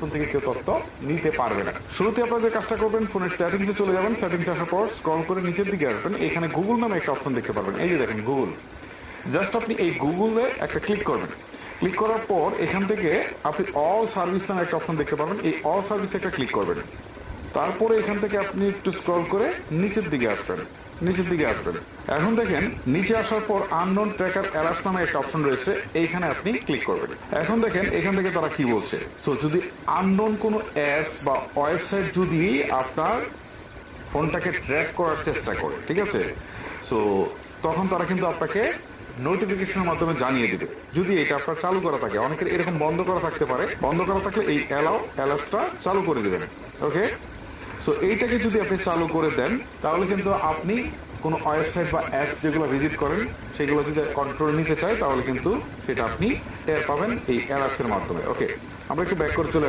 Phone থেকে কেউ তথ্য নিতে পারবে না। শুরুতে আপনারা যে কাজটা করবেন, ফোনের সেটিংসে চলে যাবেন। সেটিংসে আসার পর স্ক্রল করে নিচের দিকে আসবেন, এখানে গুগল নামে একটা অপশন দেখতে পারবেন। এই যে দেখেন গুগল, জাস্ট আপনি এই গুগলে একটা ক্লিক করবেন। ক্লিক করার পর এখান থেকে আপনি অল সার্ভিস নামে একটা অপশন দেখতে পাবেন, এই অল সার্ভিসে একটা ক্লিক করবেন। তারপরে এখান থেকে আপনি একটু স্ক্রল করে নিচের দিকে আসবেন, নিচের দিকে আসবেন। এখন দেখেন নিচে আসার পর আননোন ট্র্যাকার অ্যালার্টস নামে একটা অপশন রয়েছে, এইখানে আপনি ক্লিক করবেন। এখন দেখেন এখান থেকে তারা কি বলছে। সো যদি আননোন কোনো অ্যাপস বা ওয়েবসাইট যদি আপনার ফোনটাকে ট্র্যাক করার চেষ্টা করে, ঠিক আছে, সো তখন তারা কিন্তু আপনাকে নোটিফিকেশনের মাধ্যমে জানিয়ে দিবে। যদি এটা আপনার চালু করা থাকে, অনেকের এরকম বন্ধ করা থাকতে পারে, বন্ধ করা থাকলে এই অ্যালার্টসটা চালু করে দেবেন। ওকে, সো এইটাকে যদি আপনি চালু করে দেন তাহলে কিন্তু আপনি কোনো ওয়েবসাইট বা অ্যাপস যেগুলো ভিজিট করেন সেগুলো যদি কন্ট্রোল নিতে চায় তাহলে কিন্তু সেটা আপনি টের পাবেন এই অ্যালার্টসের মাধ্যমে। ওকে, আমরা একটু ব্যাক করে চলে